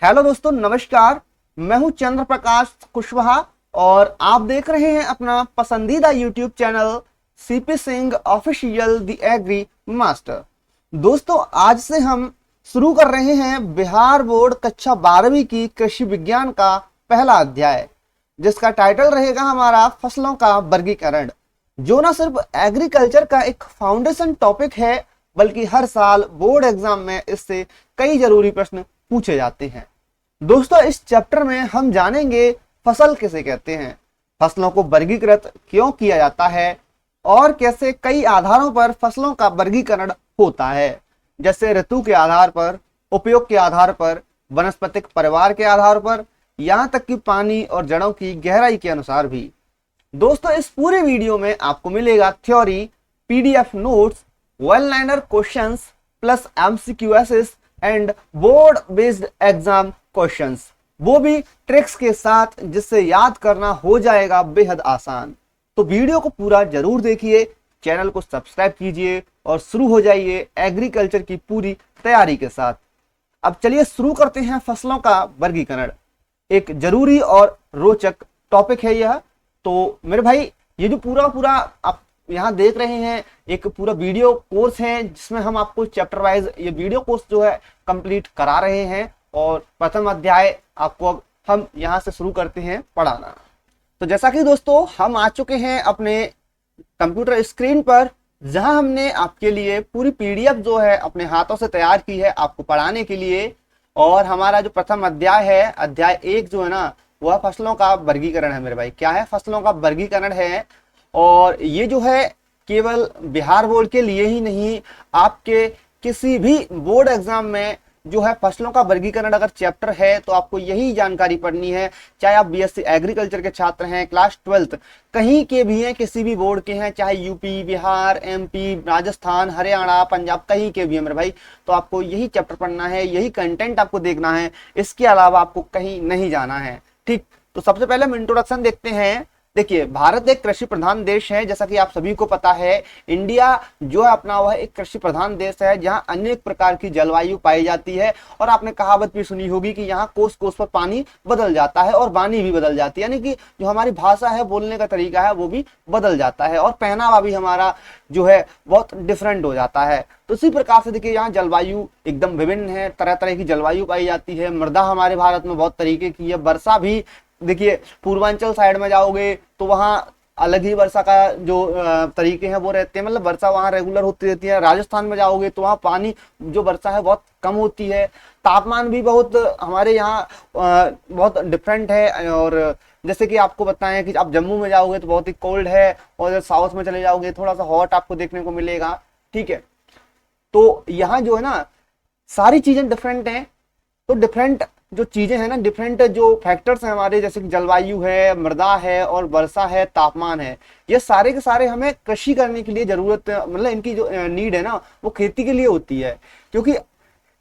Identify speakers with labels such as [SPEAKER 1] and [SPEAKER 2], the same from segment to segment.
[SPEAKER 1] Hello दोस्तों, नमस्कार। मैं हूं चंद्र प्रकाश कुशवाहा और आप देख रहे हैं अपना पसंदीदा YouTube channel CP Singh official the agri master. दोस्तों, आज से हम शुरू कर रहे हैं बिहार बोर्ड कक्षा 12वीं की कृषि विज्ञान का पहला अध्याय, जिसका टाइटल रहेगा हमारा फसलों का वर्गीकरण, जो ना सिर्फ एग्रीकल्चर का एक फाउंडेशन टॉपिक है बल्कि हर साल बोर्ड एग्जाम में इससे कई जरूरी प्रश्न पूछे जाते हैं। दोस्तों, इस चैप्टर में हम जानेंगे फसल किसे कहते हैं, फसलों को वर्गीकृत क्यों किया जाता है और कैसे कई आधारों पर फसलों का वर्गीकरण होता है, जैसे ऋतु के आधार पर, उपयोग के आधार पर, वनस्पतिक परिवार के आधार पर, यहाँ तक कि पानी और जड़ों की गहराई के अनुसार भी। दोस्तों, इस पूरे वीडियो में आपको मिलेगा theory, PDF notes, one liner questions plus MCQ and board based exam questions, वो भी ट्रिक्स के साथ, जिससे याद करना हो जाएगा बेहद आसान। तो वीडियो को पूरा जरूर देखिए, चैनल को सब्सक्राइब कीजिए और शुरू हो जाइए एग्रीकल्चर की पूरी तैयारी के साथ। अब चलिए शुरू करते हैं फसलों का वर्गीकरण। एक जरूरी और रोचक टॉपिक है यह। तो मेरे भाई, ये जो पूरा आप यहाँ देख रहे हैं, एक पूरा वीडियो कोर्स है जिसमें हम आपको चैप्टर वाइज ये वीडियो कोर्स जो है कंप्लीट करा रहे हैं और प्रथम अध्याय आपको अब हम यहाँ से शुरू करते हैं पढ़ाना। तो जैसा कि दोस्तों, हम आ चुके हैं अपने कंप्यूटर स्क्रीन पर, जहां हमने आपके लिए पूरी पीडीएफ जो है अपने हाथों से तैयार की है आपको पढ़ाने के लिए। और हमारा जो प्रथम अध्याय है, अध्याय 1 जो है ना, वह फसलों का वर्गीकरण है। मेरे भाई, क्या है? फसलों का वर्गीकरण है। और ये जो है केवल बिहार बोर्ड के लिए ही नहीं, आपके किसी भी बोर्ड एग्जाम में जो है फसलों का वर्गीकरण अगर चैप्टर है तो आपको यही जानकारी पढ़नी है। चाहे आप बीएससी एग्रीकल्चर के छात्र हैं, क्लास 12 कहीं के भी हैं, किसी भी बोर्ड के हैं, चाहे यूपी, बिहार, एमपी, राजस्थान, हरियाणा, पंजाब, कहीं के भी हैं मेरे भाई, तो आपको यही चैप्टर पढ़ना है, यही कंटेंट आपको देखना है। इसके अलावा आपको कहीं नहीं जाना है। ठीक, तो सबसे पहले हम इंट्रोडक्शन देखते हैं। देखिए, भारत एक कृषि प्रधान देश है, जैसा कि आप सभी को पता है। इंडिया जो है अपना वह एक कृषि प्रधान देश है, जहां अनेक प्रकार की जलवायु पाई जाती है। और आपने कहावत भी सुनी होगी कि यहाँ कोस कोस पर पानी बदल जाता है और वाणी भी बदल जाती है, यानी कि जो हमारी भाषा है, बोलने का तरीका है, वो भी बदल जाता है और पहनावा भी हमारा जो है बहुत डिफरेंट हो जाता है। तो इसी प्रकार से देखिए, यहाँ जलवायु एकदम विभिन्न है, तरह तरह की जलवायु पाई जाती है। मृदा हमारे भारत में बहुत तरीके की है। वर्षा भी देखिए, पूर्वांचल साइड में जाओगे तो वहाँ अलग ही वर्षा का जो तरीके हैं वो रहते हैं, मतलब वर्षा वहाँ रेगुलर होती रहती है। राजस्थान में जाओगे तो वहाँ पानी जो वर्षा है बहुत कम होती है। तापमान भी बहुत हमारे यहाँ बहुत डिफरेंट है। और जैसे कि आपको बताएं कि आप जम्मू में जाओगे तो बहुत ही कोल्ड है, और साउथ में चले जाओगे थोड़ा सा हॉट आपको देखने को मिलेगा। ठीक है, तो यहाँ जो है ना, सारी चीजें डिफरेंट हैं। तो डिफरेंट जो चीजें हैं ना, डिफरेंट जो फैक्टर्स हैं हमारे, जैसे कि जलवायु है, मृदा है और वर्षा है, तापमान है, ये सारे के सारे हमें कृषि करने के लिए जरूरत, मतलब इनकी जो नीड है ना, वो खेती के लिए होती है। क्योंकि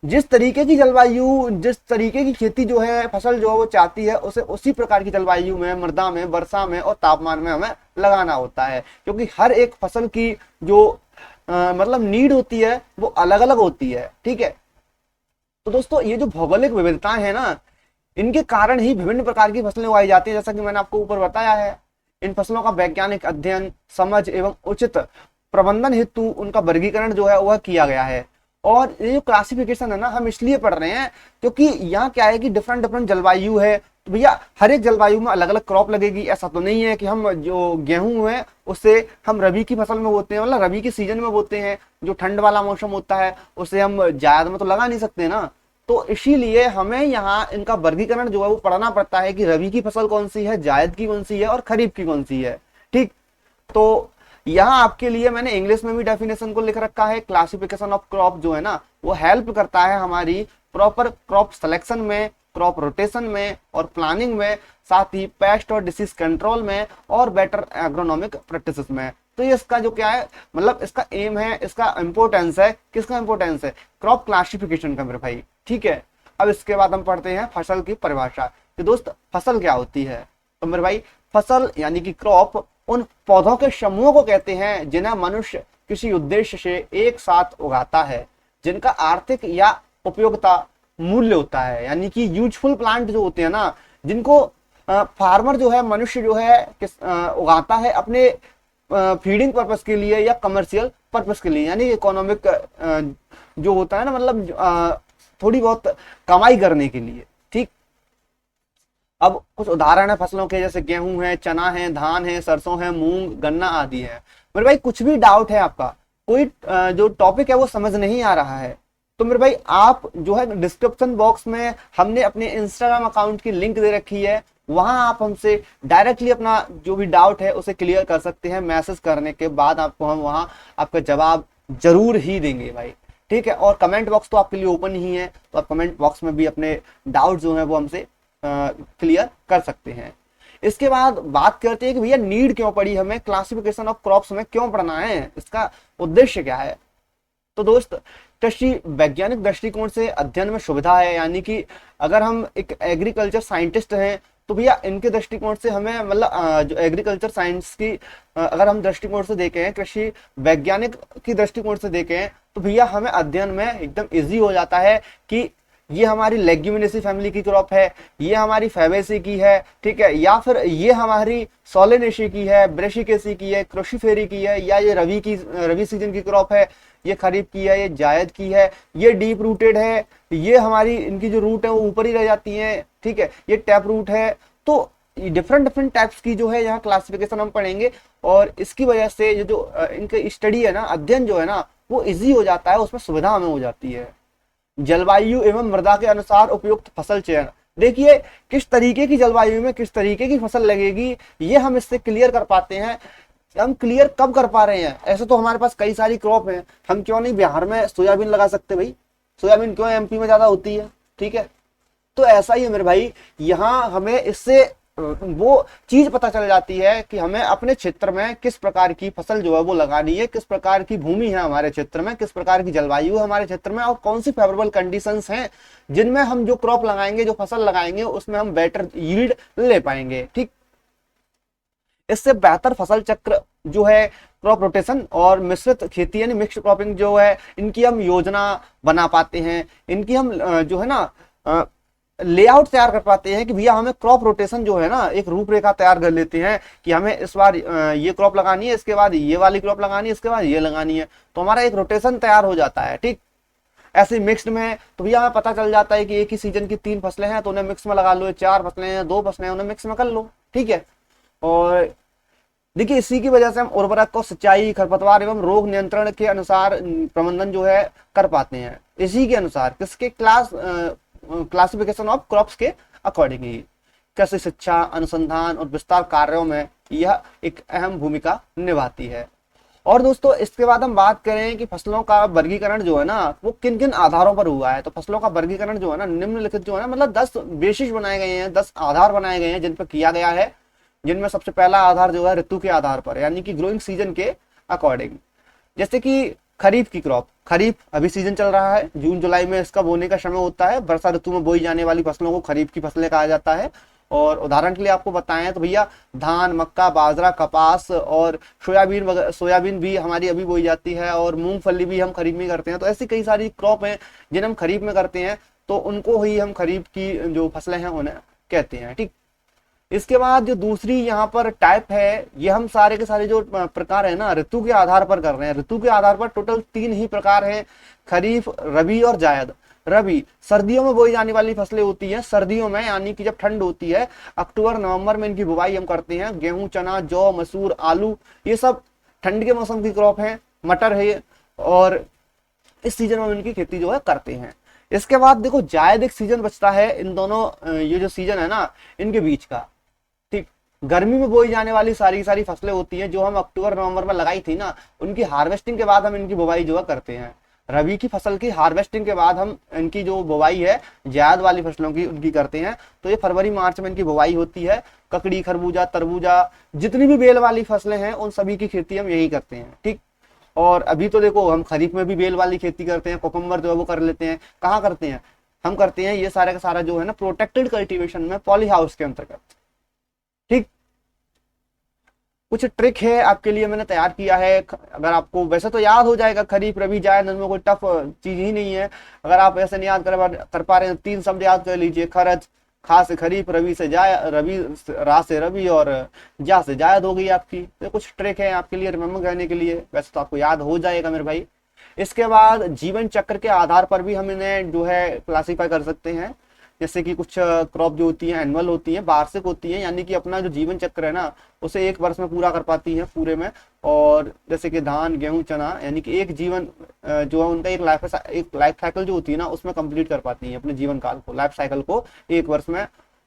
[SPEAKER 1] जिस तरीके की जलवायु, जिस तरीके की खेती जो है, फसल जो है वो चाहती है, उसे उसी प्रकार की जलवायु में, मृदा में, वर्षा में और तापमान में हमें लगाना होता है। क्योंकि हर एक फसल की जो मतलब नीड होती है वो अलग अलग होती है। ठीक है, तो दोस्तों, ये जो भौगोलिक विविधताएं हैं ना, इनके कारण ही विभिन्न प्रकार की फसलें उगाई जाती है, जैसा कि मैंने आपको ऊपर बताया है। इन फसलों का वैज्ञानिक अध्ययन, समझ एवं उचित प्रबंधन हेतु उनका वर्गीकरण जो है वह किया गया है। और ये जो क्लासिफिकेशन है ना, हम इसलिए पढ़ रहे हैं क्योंकि यहाँ क्या है कि डिफरेंट डिफरेंट जलवायु है। तो भैया, हर एक जलवायु में अलग अलग क्रॉप लगेगी। ऐसा तो नहीं है कि हम जो गेहूं है उसे हम रबी की फसल में बोते हैं, मतलब रबी के सीजन में बोते हैं। जो ठंड वाला मौसम होता है उसे हम जायद में तो लगा नहीं सकते ना। तो इसीलिए हमें यहाँ इनका वर्गीकरण जो है वो पढ़ना पड़ता है कि रबी की फसल कौन सी है, जायद की कौन सी है और खरीफ की कौन सी है। ठीक, तो यहाँ आपके लिए मैंने इंग्लिश में भी डेफिनेशन को लिख रखा है। क्लासिफिकेशन ऑफ क्रॉप जो है ना, वो हेल्प करता है हमारी प्रॉपर क्रॉप सिलेक्शन में, क्रॉप रोटेशन में और प्लानिंग में, साथ ही पेस्ट और डिसीज कंट्रोल में और बेटर एग्रोनॉमिक प्रैक्टिसेस में। तो ये इसका जो क्या है, मतलब इसका एम है, इसका इंपोर्टेंस है। किसका इंपोर्टेंस है? क्रॉप क्लासिफिकेशन का मेरे भाई। ठीक है, अब इसके बाद हम पढ़ते हैं फसल की परिभाषा कि दोस्त फसल क्या होती है। तो मेरे भाई, फसल यानी कि क्रॉप उन पौधों के समूह को कहते हैं जिन्हें मनुष्य किसी उद्देश्य से एक साथ उगाता है, जिनका आर्थिक या उपयोगिता मूल्य होता है, यानी कि यूजफुल प्लांट जो होते हैं ना, जिनको फार्मर जो है, मनुष्य जो है उगाता है अपने फीडिंग पर्पस के लिए या कमर्शियल पर्पस के लिए, यानी इकोनॉमिक जो होता है ना, मतलब थोड़ी बहुत कमाई करने के लिए। ठीक, अब कुछ उदाहरण है फसलों के, जैसे गेहूं है, चना है, धान है, सरसों है, मूंग, गन्ना आदि है। मेरे भाई कुछ भी डाउट है आपका, कोई जो टॉपिक है वो समझ नहीं आ रहा है, तो मेरे भाई आप जो है डिस्क्रिप्शन बॉक्स में हमने अपने इंस्टाग्राम अकाउंट की लिंक दे रखी है, वहां आप हमसे डायरेक्टली अपना जो भी डाउट है उसे क्लियर कर सकते हैं। मैसेज करने के बाद आपको हम वहां आपका जवाब जरूर ही देंगे भाई। ठीक है, और कमेंट बॉक्स तो आपके लिए ओपन ही है, तो आप कमेंट बॉक्स में भी अपने डाउट जो है वो हमसे क्लियर कर सकते हैं। इसके बाद बात करते हैं कि भैया नीड क्यों पड़ी, हमें क्लासिफिकेशन ऑफ क्रॉप्स में क्यों पढ़ना है, इसका उद्देश्य क्या है। तो दोस्त, कृषि वैज्ञानिक दृष्टिकोण से अध्ययन में सुविधा है, यानी कि अगर हम एक एग्रीकल्चर साइंटिस्ट हैं तो भैया इनके दृष्टिकोण से हमें, मतलब जो एग्रीकल्चर साइंस की अगर हम दृष्टिकोण से देखें, कृषि वैज्ञानिक की दृष्टिकोण से देखें, तो भैया हमें अध्ययन में एकदम इजी हो जाता है कि ये हमारी लेग्यूमिनेसी फैमिली की क्रॉप है, ये हमारी फैबेसी की है, ठीक है, या फिर ये हमारी सोलेनेसी की है, ब्रेशिकेसी की है, क्रोशिफेरी की है, या ये रवि सीजन की क्रॉप है, ये खरीफ की है, ये जायद की है, ये डीप रूटेड है, ये हमारी इनकी जो रूट है वो ऊपर ही रह जाती है, ठीक है, ये टैप रूट है। तो डिफरेंट डिफरेंट टाइप्स की जो है यहाँ क्लासिफिकेशन हम पढ़ेंगे, और इसकी वजह से ये जो इनके स्टडी है ना, अध्ययन जो है ना, वो इजी हो जाता है, उसमें सुविधा हमें हो जाती है। जलवायु एवं मृदा के अनुसार उपयुक्त फसल चयन, देखिए किस तरीके की जलवायु में किस तरीके की फसल लगेगी, ये हम इससे क्लियर कर पाते हैं। हम क्लियर कब कर पा रहे हैं, ऐसे तो हमारे पास कई सारी क्रॉप हैं, हम क्यों नहीं बिहार में सोयाबीन लगा सकते भाई, सोयाबीन क्यों एमपी में ज्यादा होती है, ठीक है। तो ऐसा ही है मेरे भाई, यहाँ हमें इससे वो चीज पता चल जाती है कि हमें अपने क्षेत्र में किस प्रकार की फसल जो है वो लगानी है, किस प्रकार की भूमि है हमारे क्षेत्र में, किस प्रकार की जलवायु है हमारे क्षेत्र में, और कौन सी फेवरेबल कंडीशंस हैं जिनमें हम जो क्रॉप लगाएंगे, जो फसल लगाएंगे, उसमें हम बेटर यील्ड ले पाएंगे। ठीक, इससे बेहतर फसल चक्र जो है, क्रॉप रोटेशन और मिश्रित खेती यानी मिक्स्ड क्रॉपिंग जो है, इनकी हम योजना बना पाते हैं, इनकी हम जो है ना लेआउट तैयार कर पाते हैं कि भैया हमें क्रॉप रोटेशन जो है ना, एक रूपरेखा तैयार कर लेते हैं कि हमें इस बार ये क्रॉप लगानी है, इसके बाद ये वाली क्रॉप लगानी है, इसके बाद ये लगानी है, तो हमारा एक रोटेशन तैयार हो जाता है। ठीक, ऐसे मिक्स्ड में तो भैया हमें पता चल जाता है कि एक ही सीजन की 3 फसलें हैं तो उन्हें मिक्स में लगा लो, 4 फसलें हैं, 2 फसलें हैं, उन्हें मिक्स में कर लो। ठीक है, और देखिए इसी की वजह से हम उर्वरक को सिंचाई, खरपतवार एवं रोग नियंत्रण के अनुसार प्रबंधन जो है कर पाते हैं, इसी के अनुसार, किसके क्लासिफिकेशन ऑफ क्रॉप्स के अकॉर्डिंग ही। कृषि शिक्षा, अनुसंधान और विस्तार कार्यों में यह एक अहम भूमिका निभाती है। और दोस्तों इसके बाद हम बात करें कि फसलों का वर्गीकरण जो है ना, वो किन किन आधारों पर हुआ है। तो फसलों का वर्गीकरण जो है ना, निम्नलिखित जो है ना, मतलब 10 बेसिस बनाए गए हैं, 10 आधार बनाए गए हैं जिन पर किया गया है, जिनमें सबसे पहला आधार जो है ऋतु के आधार पर, यानी कि ग्रोइंग सीजन के अकॉर्डिंग। जैसे कि खरीफ की क्रॉप, खरीफ अभी सीजन चल रहा है, जून जुलाई में इसका बोने का समय होता है, वर्षा ऋतु में बोई जाने वाली फसलों को खरीफ की फसलें कहा जाता है। और उदाहरण के लिए आपको बताएं तो भैया धान, मक्का, बाजरा, कपास और सोयाबीन भी हमारी अभी बोई जाती है, और मूंगफली भी हम खरीफ में करते हैं। तो ऐसी कई सारी क्रॉप हैं जिन्हें हम खरीफ में करते हैं, तो उनको ही हम खरीफ की जो फसलें हैं उन्हें कहते हैं। ठीक, इसके बाद जो दूसरी यहाँ पर टाइप है, ये हम सारे के सारे जो प्रकार है ना, ऋतु के आधार पर कर रहे हैं। ऋतु के आधार पर टोटल 3 ही प्रकार हैं, खरीफ, रबी और जायद। रबी सर्दियों में बोई जाने वाली फसलें होती हैं, सर्दियों में यानी कि जब ठंड होती है, अक्टूबर नवंबर में इनकी बुवाई हम करते हैं। गेहूं, चना, जौ, मसूर, आलू, ये सब ठंड के मौसम की क्रॉप है। मटर है, और इस सीजन में इनकी खेती जो है करते हैं। इसके बाद देखो जायद एक सीजन बचता है, इन दोनों ये जो सीजन है ना, इनके बीच का। ठीक, गर्मी में बोई जाने वाली सारी सारी फसलें होती हैं जो हम अक्टूबर नवंबर में लगाई थी ना, उनकी हार्वेस्टिंग के बाद हम इनकी बुवाई जो है करते हैं। रबी की फसल की हार्वेस्टिंग के बाद हम इनकी जो बुवाई है जायद वाली फसलों की, उनकी करते हैं। तो ये फरवरी मार्च में इनकी बुवाई होती है। ककड़ी, खरबूजा, तरबूजा, जितनी भी बेल वाली फसलें हैं उन सभी की खेती हम यही करते हैं। ठीक, और अभी तो देखो हम खरीफ में भी बेल वाली खेती करते हैं, कुकुम्बर जो है वो कर लेते हैं। कहाँ करते हैं, हम करते हैं ये सारा का सारा जो है ना प्रोटेक्टेड कल्टीवेशन में, पॉली हाउस के अंतर्गत। ठीक, कुछ ट्रिक है आपके लिए मैंने तैयार किया है। अगर आपको वैसे तो याद हो जाएगा, खरीफ रबी जायद, इनमें कोई टफ चीज ही नहीं है। अगर आप ऐसे नहीं याद कर पा रहे हैं, 3 शब्द याद कर लीजिए, खरच, खा से खरीफ, रबी से जाय, रबी रा से रबी, और जा से जायद हो गई आपकी। तो कुछ ट्रिक है आपके लिए रिमेम्बर करने के लिए, वैसे तो आपको याद हो जाएगा मेरे भाई। इसके बाद जीवन चक्र के आधार पर भी हम इन्हें जो है क्लासीफाई कर सकते हैं। जैसे कि कुछ क्रॉप जो होती है एनुअल होती है, वार्षिक होती है, यानी कि अपना जो जीवन चक्र है ना उसे एक वर्ष में पूरा कर पाती है पूरे में। और जैसे कि धान, गेहूं, चना, यानी कि एक जीवन जो है उनका एक लाइफ साइकिल जो होती है ना उसमें कंप्लीट कर पाती है अपने जीवन काल को, लाइफ साइकिल को एक वर्ष में।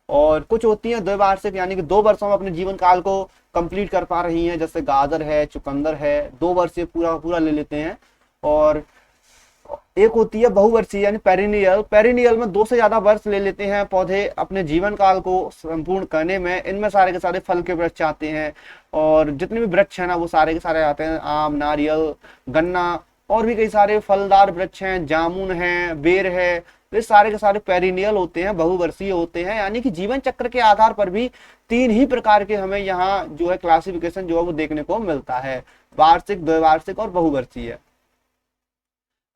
[SPEAKER 1] और कुछ होती है द्विवार्षिक, यानी कि 2 वर्षों में अपने जीवन काल को कंप्लीट कर पा रही हैं, जैसे गाजर है, चुकंदर है, 2 वर्ष से पूरा पूरा ले लेते हैं। और एक होती है बहुवर्षीय यानी पेरिनियल, पेरिनियल में 2 से ज्यादा वर्ष ले लेते हैं पौधे अपने जीवन काल को संपूर्ण करने में। इनमें सारे के सारे फल के वृक्ष आते हैं, और जितने भी वृक्ष हैं ना वो सारे के सारे आते हैं, आम, नारियल, गन्ना, और भी कई सारे फलदार वृक्ष हैं, जामुन है, बेर है। ये सारे के सारे पेरिनियल होते हैं, बहुवर्षीय होते हैं। यानी कि जीवन चक्र के आधार पर भी 3 ही प्रकार के हमें यहाँ जो है क्लासिफिकेशन जो है वो देखने को मिलता है, वार्षिक, द्विवार्षिक और बहुवर्षीय।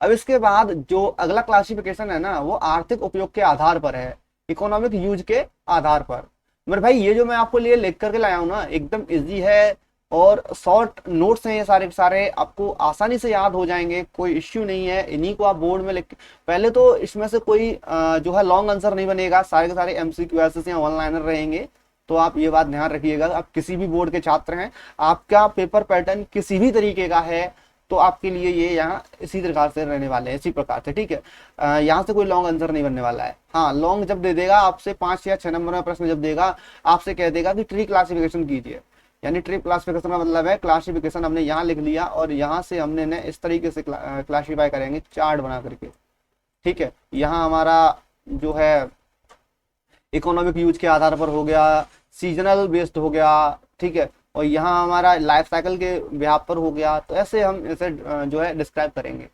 [SPEAKER 1] अब इसके बाद जो अगला क्लासिफिकेशन है ना वो आर्थिक उपयोग के आधार पर है, इकोनॉमिक यूज के आधार पर। मेरे भाई ये जो मैं आपको लिए लिख करके लाया हूँ ना एकदम इजी है, और शॉर्ट नोट्स हैं ये सारे के सारे, आपको आसानी से याद हो जाएंगे, कोई इश्यू नहीं है। इन्हीं को आप बोर्ड में लिख, पहले तो इसमें से कोई जो है लॉन्ग आंसर नहीं बनेगा, सारे के सारे एमसीक्यू ऐसे या वन लाइनर रहेंगे। तो आप ये बात ध्यान रखिएगा, आप किसी भी बोर्ड के छात्र हैं, आपका पेपर पैटर्न किसी भी तरीके का है तो आपके लिए ये यहाँ इसी प्रकार से रहने वाले हैं, इसी प्रकार से, ठीक है। यहाँ से कोई लॉन्ग आंसर नहीं बनने वाला है। हाँ, लॉन्ग जब दे देगा आपसे 5 या 6 नंबर में प्रश्न जब देगा, आपसे कह देगा कि ट्री क्लासिफिकेशन कीजिए, यानी ट्री क्लासिफिकेशन का मतलब है क्लासिफिकेशन हमने यहाँ लिख लिया और यहाँ से हमने ने इस तरीके से क्लासिफाई करेंगे चार्ट बना करके, ठीक है। यहाँ हमारा जो है इकोनॉमिक यूज के आधार पर हो गया, सीजनल बेस्ड हो गया, ठीक है, और यहाँ हमारा लाइफ साइकिल के व्याप पर हो गया। तो ऐसे हम इसे जो है डिस्क्राइब करेंगे,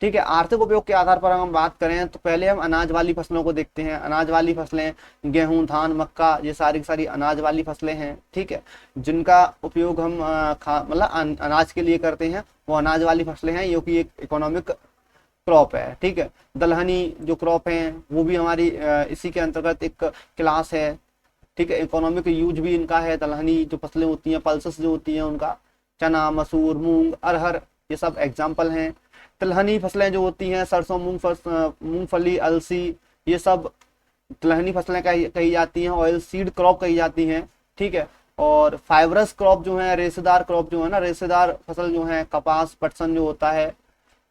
[SPEAKER 1] ठीक है। आर्थिक उपयोग के आधार पर हम बात करें तो पहले हम अनाज वाली फसलों को देखते हैं। अनाज वाली फसलें गेहूं, धान, मक्का, ये सारी की सारी अनाज वाली फसलें हैं, ठीक है, जिनका उपयोग हम मतलब अनाज के लिए करते हैं, वो अनाज वाली फसलें हैं, जो कि एक इकोनॉमिक क्रॉप है, ठीक है। दलहनी जो क्रॉप है वो भी हमारी इसी के अंतर्गत एक क्लास है, ठीक है। इकोनॉमिक यूज भी इनका है, दलहनी जो फसलें होती हैं, पल्सेस जो होती हैं उनका, चना, मसूर, मूंग, अरहर, ये सब एग्जाम्पल हैं। तिलहनी फसलें जो होती हैं, सरसों, मूंगफली, अलसी, ये सब तिलहनी फसलें कही जाती हैं, ऑयल सीड क्रॉप कही जाती हैं, ठीक है। और फाइबरस क्रॉप जो है, रेशेदार क्रॉप जो है ना, रेशेदार फसल जो है, कपास, पटसन जो होता है।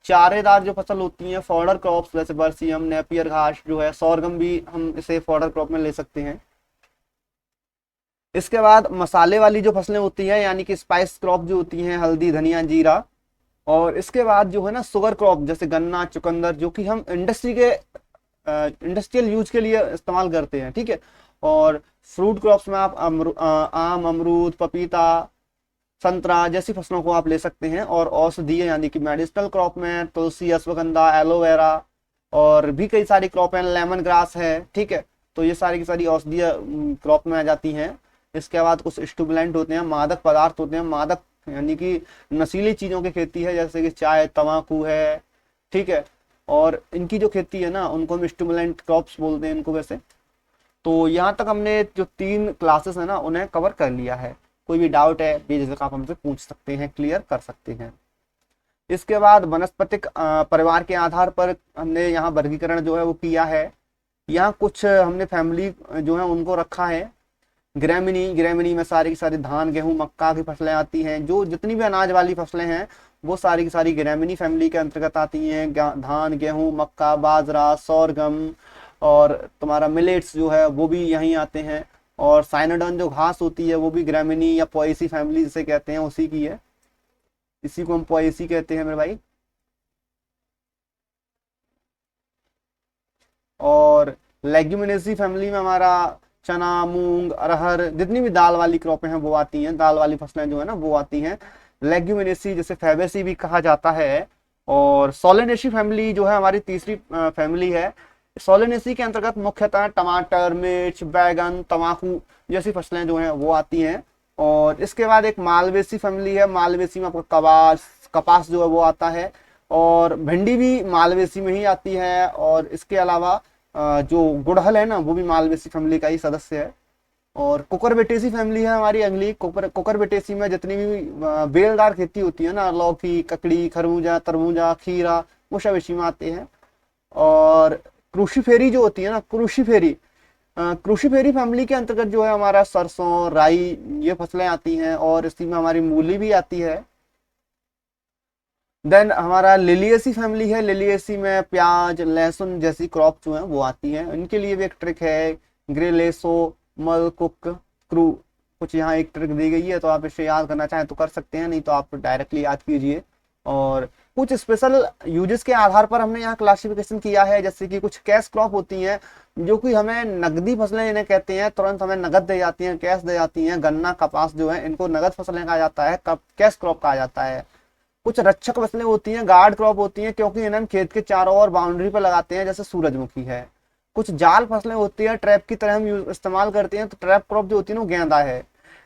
[SPEAKER 1] चारेदार जो फसल होती हैं, फॉडर क्रॉप्स, जैसे बरसीम, नेपियर घास जो है, सोरगम भी हम इसे फॉडर क्रॉप में ले सकते हैं। इसके बाद मसाले वाली जो फसलें होती हैं, यानी कि स्पाइस क्रॉप जो होती हैं, हल्दी, धनिया, जीरा। और इसके बाद जो है ना शुगर क्रॉप, जैसे गन्ना, चुकंदर, जो कि हम इंडस्ट्रियल यूज के लिए इस्तेमाल करते हैं, ठीक है। और फ्रूट क्रॉप्स में आप आम, अमरूद, पपीता, संतरा जैसी फसलों को आप ले सकते हैं। और औषधीय यानी कि मेडिसिनल क्रॉप में तुलसी, अश्वगंधा, एलोवेरा और भी कई सारी क्रॉप है, लेमन ग्रास है, ठीक है। तो ये सारी की सारी औषधीय क्रॉप में आ जाती हैं। इसके बाद कुछ स्टिमुलेंट होते हैं, मादक पदार्थ होते हैं, मादक यानी कि नशीली चीजों की खेती है, जैसे कि चाय, तंबाकू है, ठीक है। और इनकी जो खेती है ना उनको हम स्टिमुलेंट क्रॉप्स बोलते हैं इनको वैसे। तो यहाँ तक हमने जो 3 क्लासेस है ना उन्हें कवर कर लिया है। कोई भी डाउट है बेझिझक आप हमसे पूछ सकते हैं, क्लियर कर सकते हैं। इसके बाद वनस्पतिक परिवार के आधार पर हमने यहाँ वर्गीकरण जो है वो किया है। यहाँ कुछ हमने फैमिली जो है उनको रखा है। ग्रेमिनी में सारी की सारी धान, गेहूं, मक्का की फसलें आती हैं। जो जितनी भी अनाज वाली फसलें हैं वो सारी की सारी ग्रेमिनी फैमिली के अंतर्गत आती हैं। धान, गेहूं, मक्का, बाजरा, सोरगम और तुम्हारा मिलेट्स जो है वो भी यहीं आते हैं। और साइनोडन जो घास होती है वो भी ग्रेमिनी या पोएसी फैमिली जिसे कहते हैं उसी की है, इसी को हम पोएसी कहते हैं मेरे भाई। और लेग्यूमिनेसी फैमिली में हमारा चना, मूंग, अरहर, जितनी भी दाल वाली क्रॉपें हैं वो आती हैं, दाल वाली फसलें जो है ना वो आती हैं। लेग्यूमिनेसी जिसे फैबेसी भी कहा जाता है। और सोलेनेसी फैमिली जो है हमारी तीसरी फैमिली है। सोलेनेसी के अंतर्गत मुख्यतः टमाटर, मिर्च, बैगन, तंबाकू जैसी फसलें जो हैं वो आती हैं। और इसके बाद एक मालवेसी फैमिली है, मालवेसी में आपको कपास जो है वो आता है, और भिंडी भी मालवेसी में ही आती है। और इसके अलावा जो गुड़हल है ना वो भी मालवेसी फैमिली का ही सदस्य है। और कुकरबिटेसी फैमिली है हमारी अगली। कुकरबिटेसी में जितनी भी बेलदार खेती होती है ना, लौकी, ककड़ी, खरबूजा, तरबूजा, खीरा, वो सब इसी में आते हैं। और क्रूसीफेरी जो होती है ना, क्रूसीफेरी फैमिली के अंतर्गत जो है हमारा सरसों, राई, ये फसलें आती हैं, और इसी में हमारी मूली भी आती है। देन हमारा लिलिएसी फैमिली है, लिलिएसी में प्याज, लहसुन जैसी क्रॉप जो है वो आती है। इनके लिए भी एक ट्रिक है, ग्रेलेसो मल कुक क्रू, कुछ यहाँ एक ट्रिक दी गई है, तो आप इसे याद करना चाहें तो कर सकते हैं, नहीं तो आप डायरेक्टली याद कीजिए। और कुछ स्पेशल यूजेस के आधार पर हमने यहाँ क्लासिफिकेशन किया है, जैसे कि कुछ कैश क्रॉप होती हैं जो कि हमें नकदी फसलें इन्हें कहते हैं, तुरंत हमें नगद दे जाती हैं, कैश दे जाती हैं। गन्ना, कपास जो है इनको नगद फसलें कहा जाता है, कैश क्रॉप कहा जाता है। कुछ रक्षक फसलें होती हैं, गार्ड क्रॉप होती हैं, क्योंकि इन्हें खेत के चारों ओर बाउंड्री पर लगाते हैं, जैसे सूरजमुखी है। कुछ जाल फसलें होती है, ट्रैप की तरह हम इस्तेमाल करते हैं, तो ट्रैप क्रॉप जो होती है ना, गेंदा है।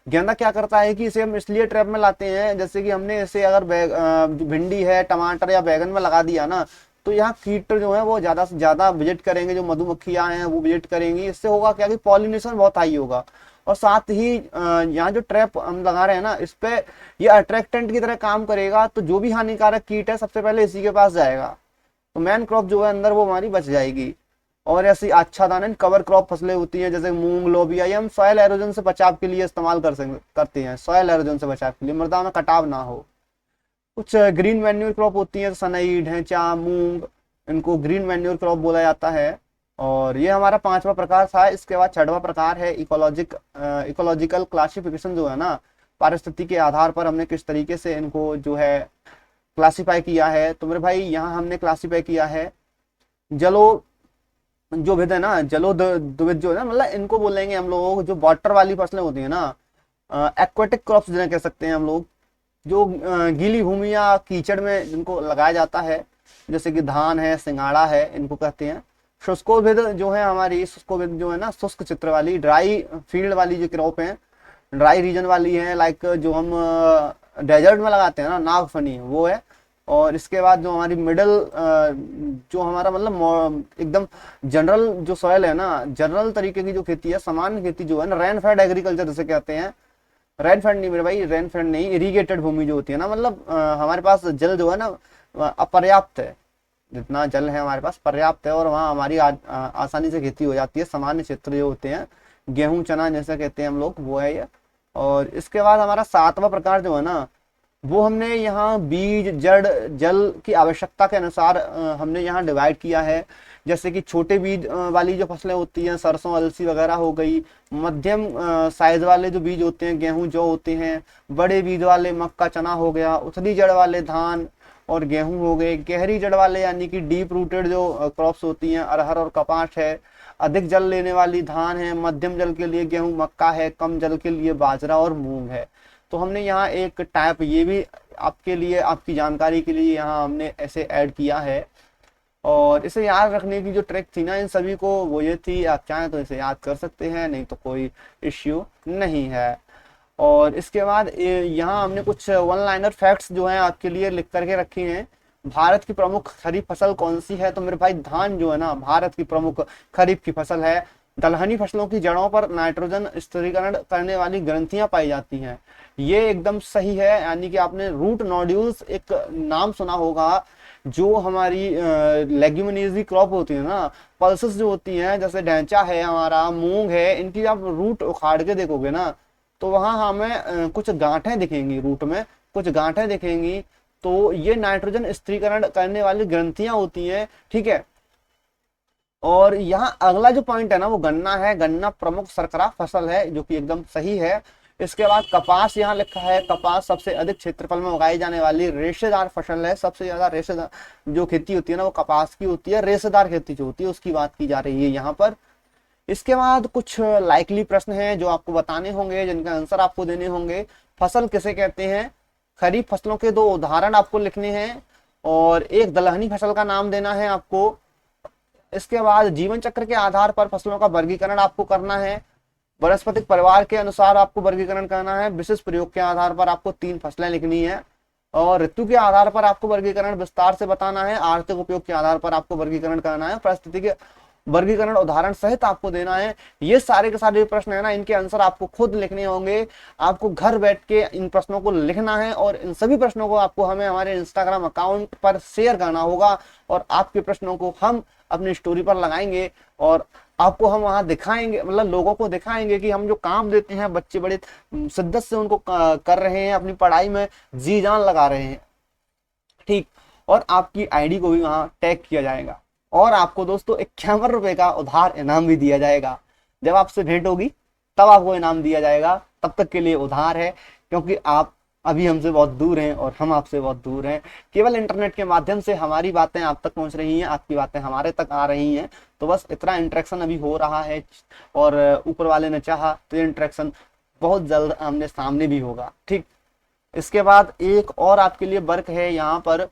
[SPEAKER 1] गेंदा क्या करता है कि इसे हम इसलिए ट्रैप में लाते हैं, जैसे कि हमने इसे अगर भिंडी है, टमाटर या बैगन में लगा दिया ना, तो यहाँ कीट जो है वो ज्यादा से ज्यादा विजिट करेंगे, जो मधुमक्खियां हैं वो विजिट करेंगी। इससे होगा क्या कि पॉलिनेशन बहुत हाई होगा, और साथ ही यहाँ जो ट्रैप हम लगा रहे हैं ना, इस पे ये अट्रैक्टेंट की तरह काम करेगा, तो जो भी हानिकारक कीट है सबसे पहले इसी के पास जाएगा, तो मैन क्रॉप जो है अंदर वो हमारी बच जाएगी। और ऐसी आच्छादन कवर क्रॉप फसलें होती हैं, जैसे मूंग, लोबिया, ये हम सॉयल एरोजन से बचाव के लिए इस्तेमाल करते हैं, सॉयल एरोजन से बचाव के लिए, मृदा में कटाव ना हो। कुछ ग्रीन मैन्योर क्रॉप होती हैं, सनई, ढेंचा, मूंग, इनको ग्रीन मैन्योर क्रॉप बोला जाता है। और ये हमारा 5वां प्रकार था। इसके बाद 6वां प्रकार है इकोलॉजिकल क्लासिफिकेशन, जो है ना, पारिस्थिति के आधार पर हमने किस तरीके से इनको जो है क्लासीफाई किया है। तो मेरे भाई यहाँ हमने क्लासीफाई किया है जलो जो विध है ना, जलोद्विद जो है ना, मतलब इनको बोलेंगे हम लोग जो वाटर वाली फसलें होती है ना, एक्वेटिक क्रॉप्स जिन्हें कह सकते हैं हम लोग, जो गीली भूमि या कीचड़ में जिनको लगाया जाता है, जैसे कि धान है, सिंगाड़ा है, इनको कहते हैं। शुष्कोविद जो है हमारी, शुष्कोविद जो है ना, शुष्क चित्र वाली, ड्राई फील्ड वाली जो क्रॉप है, ड्राई रीजन वाली है, लाइक जो हम डेजर्ट में लगाते हैं ना, नागफनी, वो है। और इसके बाद जो हमारी मिडल जो हमारा मतलब एकदम जनरल जो सॉइल है ना, जनरल तरीके की जो खेती है, सामान्य खेती जो है ना, रेन फेड एग्रीकल्चर जिसे कहते हैं। रेन फेड नहीं मेरे भाई, रेन फेड नहीं, इरीगेटेड भूमि जो होती है ना, मतलब हमारे पास जल जो है ना अपर्याप्त है, जितना जल है हमारे पास पर्याप्त है, और वहाँ हमारी आसानी से खेती हो जाती है। सामान्य क्षेत्र जो होते हैं, गेहूं, चना जैसे कहते हैं हम लोग, वो है ये। और इसके बाद हमारा 7वां प्रकार जो है ना, वो हमने यहाँ बीज, जड़, जल की आवश्यकता के अनुसार हमने यहाँ डिवाइड किया है। जैसे कि छोटे बीज वाली जो फसलें होती हैं, सरसों, अलसी वगैरह हो गई। मध्यम साइज वाले जो बीज होते हैं, गेहूं, जौ होते हैं। बड़े बीज वाले मक्का, चना हो गया। उथली जड़ वाले धान और गेहूं हो गए। गहरी जड़ वाले यानी कि डीप रूटेड जो क्रॉप्स होती हैं, अरहर और कपास है। अधिक जल लेने वाली धान है। मध्यम जल के लिए गेहूं, मक्का है। कम जल के लिए बाजरा और मूंग है। तो हमने यहाँ एक टाइप, ये भी आपके लिए, आपकी जानकारी के लिए यहाँ हमने ऐसे ऐड किया है। और इसे याद रखने की जो ट्रिक थी ना इन सभी को, वो ये थी, आप चाहें तो इसे याद कर सकते हैं, नहीं तो कोई इश्यू नहीं है। और इसके बाद यहाँ हमने कुछ वन लाइनर फैक्ट्स जो हैं आपके लिए लिख करके रखे हैं। भारत की प्रमुख खरीफ फसल कौन सी है? तो मेरे भाई धान जो है ना, भारत की प्रमुख खरीफ की फसल है। दलहनी फसलों की जड़ों पर नाइट्रोजन स्थिरीकरण करने वाली ग्रंथियां पाई जाती हैं। ये एकदम सही है, यानी कि आपने रूट नोड्यूल्स एक नाम सुना होगा, जो हमारी लेग्यूमिनेसी क्रॉप होती है ना, पल्सेस जो होती हैं, जैसे ढैंचा है हमारा, मूंग है, इनकी आप रूट उखाड़ के देखोगे ना, तो वहां हमें कुछ गांठें दिखेंगी, रूट में कुछ गांठें दिखेंगी। तो ये नाइट्रोजन स्थिरीकरण करने वाली ग्रंथियां होती हैं, ठीक है। और यहाँ अगला जो पॉइंट है ना, वो गन्ना है। गन्ना प्रमुख सरकरा फसल है, जो कि एकदम सही है। इसके बाद कपास यहाँ लिखा है। कपास सबसे अधिक क्षेत्रफल में उगाई जाने वाली रेशेदार फसल है। सबसे ज्यादा रेशेदार जो खेती होती है ना, वो कपास की होती है। रेशेदार खेती जो होती है उसकी बात की जा रही है यहाँ पर। इसके बाद कुछ लाइकली प्रश्न हैं जो आपको बताने होंगे, जिनका आंसर आपको देने होंगे। फसल किसे कहते हैं? खरीफ फसलों के 2 उदाहरण आपको लिखने हैं, और एक दलहनी फसल का नाम देना है आपको। इसके बाद जीवन चक्र के आधार पर फसलों का वर्गीकरण आपको करना है। वनस्पतिक परिवार के अनुसार आपको वर्गीकरण करना है। विशिष्ट प्रयोग के आधार पर आपको 3 फसलें लिखनी है और ऋतु के आधार पर आपको वर्गीकरण विस्तार से बताना है। आर्थिक उपयोग के आधार पर आपको वर्गीकरण करना है। परिस्थिति के वर्गीकरण उदाहरण सहित आपको देना है। ये सारे के सारे प्रश्न है ना, इनके आंसर आपको खुद लिखने होंगे। आपको घर बैठ के इन प्रश्नों को लिखना है और इन सभी प्रश्नों को आपको हमें हमारे इंस्टाग्राम अकाउंट पर शेयर करना होगा और आपके प्रश्नों को हम अपनी स्टोरी पर लगाएंगे और आपको हम वहां दिखाएंगे, मतलब लोगों को दिखाएंगे कि हम जो काम देते हैं बच्चे बड़े शिद्दत से उनको कर रहे हैं, अपनी पढ़ाई में जी जान लगा रहे हैं। ठीक, और आपकी आईडी को भी वहां टैग किया जाएगा और आपको दोस्तों 51 रुपए का उधार इनाम भी दिया जाएगा। जब आपसे भेंट होगी तब आपको इनाम दिया जाएगा, तब तक के लिए उधार है, क्योंकि आप अभी हमसे बहुत दूर हैं और हम आपसे बहुत दूर हैं। केवल इंटरनेट के माध्यम से हमारी बातें आप तक पहुंच रही हैं, आपकी बातें हमारे तक आ रही हैं। तो बस इतना इंटरेक्शन अभी हो रहा है और ऊपर वाले ने चाहा तो ये इंटरेक्शन बहुत जल्द आमने सामने भी होगा। ठीक, इसके बाद एक और आपके लिए वर्क है यहाँ पर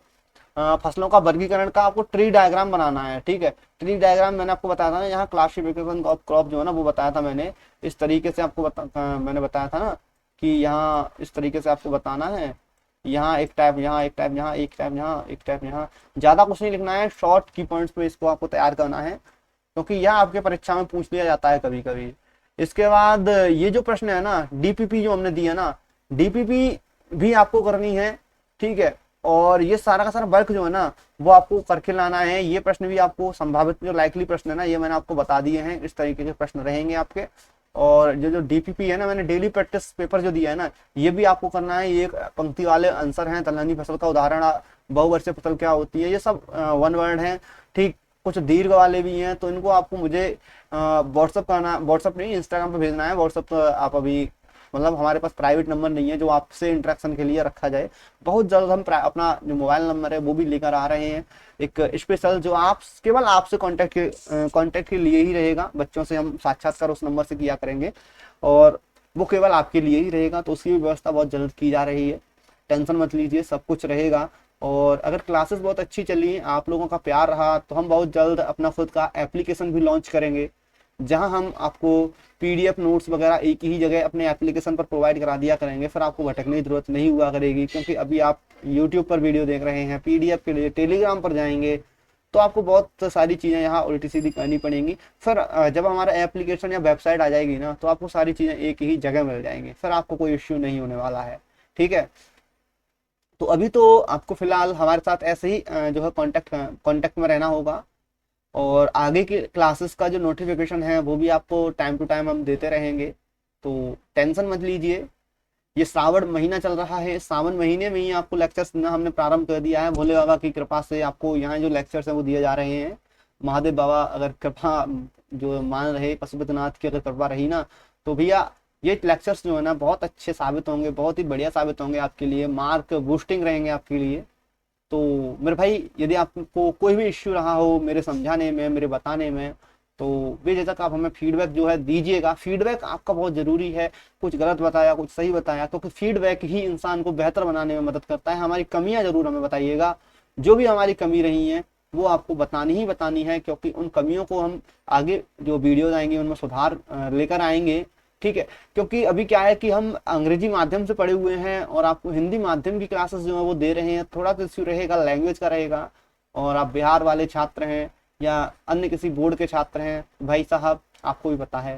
[SPEAKER 1] फसलों का वर्गीकरण का। आपको ट्री डायग्राम बनाना है। ठीक है, ट्री डायग्राम मैंने आपको बताया था ना, यहाँ क्लासिफिकेशन ऑफ क्रॉप जो है ना वो बताया था मैंने। इस तरीके से आपको मैंने बताया था ना कि यहाँ इस तरीके से आपको बताना है। यहाँ एक टाइप, यहाँ एक टाइप, यहाँ एक टाइप, यहाँ एक टाइप, यहाँ ज्यादा कुछ नहीं लिखना है, शॉर्ट की पॉइंट्स पे इसको आपको तैयार करना है, क्योंकि यह आपके परीक्षा में पूछ लिया जाता है कभी कभी। इसके बाद ये जो प्रश्न है ना, डीपीपी जो हमने दिया ना, डीपीपी भी आपको करनी है। ठीक है, और ये सारा का सारा वर्क जो है ना वो आपको करके लाना है। ये प्रश्न भी आपको संभावित जो लाइकली प्रश्न है ना ये मैंने आपको बता दिए हैं, इस तरीके के प्रश्न रहेंगे आपके। और जो डीपीपी है ना, मैंने डेली प्रैक्टिस पेपर जो दिया है ना, ये भी आपको करना है। ये पंक्ति वाले आंसर हैं। दलहनी फसल का उदाहरण, बहुवर्षीय फसल क्या होती है, ये सब 1 वर्ड है। ठीक, कुछ दीर्घ वाले भी हैं, तो इनको आपको मुझे व्हाट्सअप करना, व्हाट्सअप नहीं इंस्टाग्राम पर भेजना है। व्हाट्सअप तो आप अभी, मतलब हमारे पास प्राइवेट नंबर नहीं है जो आपसे इंटरेक्शन के लिए रखा जाए। बहुत जल्द हम अपना जो मोबाइल नंबर है वो भी लेकर आ रहे हैं, एक स्पेशल जो आप केवल आपसे कांटेक्ट के लिए ही रहेगा। बच्चों से हम साक्षात्कार उस नंबर से किया करेंगे और वो केवल आपके लिए ही रहेगा, तो उसकी भी व्यवस्था बहुत जल्द की जा रही है। टेंशन मत लीजिए, सब कुछ रहेगा। और अगर क्लासेस बहुत अच्छी चली, आप लोगों का प्यार रहा, तो हम बहुत जल्द अपना खुद का एप्लीकेशन भी लॉन्च करेंगे, जहां हम आपको पीडीएफ नोट्स वगैरह एक ही जगह अपने एप्लीकेशन पर प्रोवाइड करा दिया करेंगे। फिर आपको भटकने की जरूरत नहीं हुआ करेगी, क्योंकि अभी आप यूट्यूब पर वीडियो देख रहे हैं, पीडीएफ के लिए टेलीग्राम पर जाएंगे तो आपको बहुत सारी चीज़ें यहाँ उल्टी सीधी करनी पड़ेंगी। फिर जब हमारा एप्लीकेशन या वेबसाइट आ जाएगी ना, तो आपको सारी चीज़ें एक ही जगह मिल जाएंगी, फिर आपको कोई इश्यू नहीं होने वाला है। ठीक है, तो अभी तो आपको फिलहाल हमारे साथ ऐसे ही जो है कॉन्टेक्ट में रहना होगा और आगे की क्लासेस का जो नोटिफिकेशन है वो भी आपको टाइम टू टाइम हम देते रहेंगे, तो टेंशन मत लीजिए। ये श्रावण महीना चल रहा है, सावन महीने में ही आपको लेक्चर्स देना हमने प्रारंभ कर दिया है। भोले बाबा की कृपा से आपको यहाँ जो लेक्चर्स हैं वो दिए जा रहे हैं। महादेव बाबा अगर कृपा जो मान रहे, पशुपतिनाथ की अगर कृपा रही ना, तो भैया ये लेक्चर्स जो है ना बहुत अच्छे साबित होंगे, बहुत ही बढ़िया साबित होंगे आपके लिए, मार्क बूस्टिंग रहेंगे आपके लिए। तो मेरे भाई, यदि आपको कोई भी इश्यू रहा हो मेरे समझाने में, मेरे बताने में, तो बेझिझक आप हमें फीडबैक जो है दीजिएगा। फीडबैक आपका बहुत जरूरी है, कुछ गलत बताया, कुछ सही बताया, क्योंकि फीडबैक ही इंसान को बेहतर बनाने में मदद करता है। हमारी कमियां जरूर हमें बताइएगा, जो भी हमारी कमी रही है वो आपको बतानी ही बतानी है, क्योंकि उन कमियों को हम आगे जो वीडियोज आएंगे उनमें सुधार लेकर आएंगे। ठीक है, क्योंकि अभी क्या है कि हम अंग्रेजी माध्यम से पढ़े हुए हैं और आपको हिंदी माध्यम की क्लासेस जो है वो दे रहे हैं। थोड़ा सा इश्यू रहेगा, लैंग्वेज का रहेगा, और आप बिहार वाले छात्र हैं या अन्य किसी बोर्ड के छात्र हैं, भाई साहब आपको भी पता है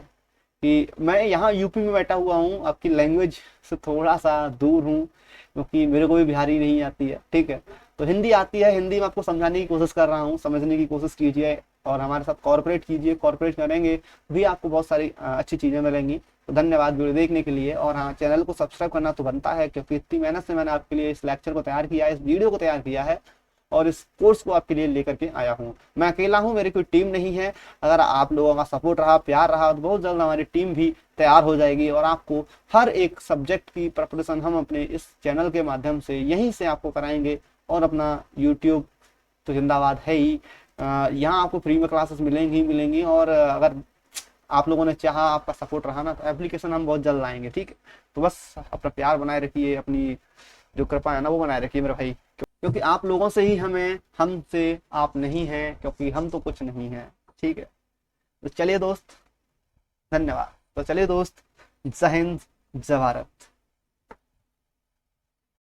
[SPEAKER 1] कि मैं यहाँ यूपी में बैठा हुआ हूँ, आपकी लैंग्वेज से थोड़ा सा दूर हूँ, क्योंकि मेरे को भी बिहारी नहीं आती है। ठीक है, तो हिंदी आती है, हिंदी में आपको समझाने की कोशिश कर रहा हूँ, समझने की कोशिश कीजिए और हमारे साथ कॉर्पोरेट कीजिए। कॉर्पोरेट करेंगे भी आपको बहुत सारी अच्छी चीज़ें मिलेंगी। तो धन्यवाद वीडियो देखने के लिए, और हाँ, चैनल को सब्सक्राइब करना तो बनता है, क्योंकि इतनी मेहनत से मैंने आपके लिए इस लेक्चर को तैयार किया है, इस वीडियो को तैयार किया है और इस कोर्स को आपके लिए लेकर के आया हूँ। मैं अकेला हूँ, मेरी कोई टीम नहीं है। अगर आप लोगों का सपोर्ट रहा, प्यार रहा, तो बहुत जल्द हमारी टीम भी तैयार हो जाएगी और आपको हर एक सब्जेक्ट की प्रिपरेशन हम अपने इस चैनल के माध्यम से यहीं से आपको कराएंगे। और अपना यूट्यूब तो जिंदाबाद है ही, यहाँ आपको फ्री में क्लासेस मिलेंगी ही मिलेंगी। और अगर आप लोगों ने चाहा, आपका सपोर्ट रहा ना, तो एप्लीकेशन हम बहुत जल्द लाएंगे। ठीक है, तो बस अपना प्यार बनाए रखिए, अपनी जो कृपा है ना वो बनाए रखिए मेरे भाई, क्योंकि आप लोगों से ही हमें, हमसे आप नहीं हैं, क्योंकि हम तो कुछ नहीं हैं। ठीक है, तो चलिए दोस्त, धन्यवाद। तो चलिए दोस्त, जय हिंद, जय भारत।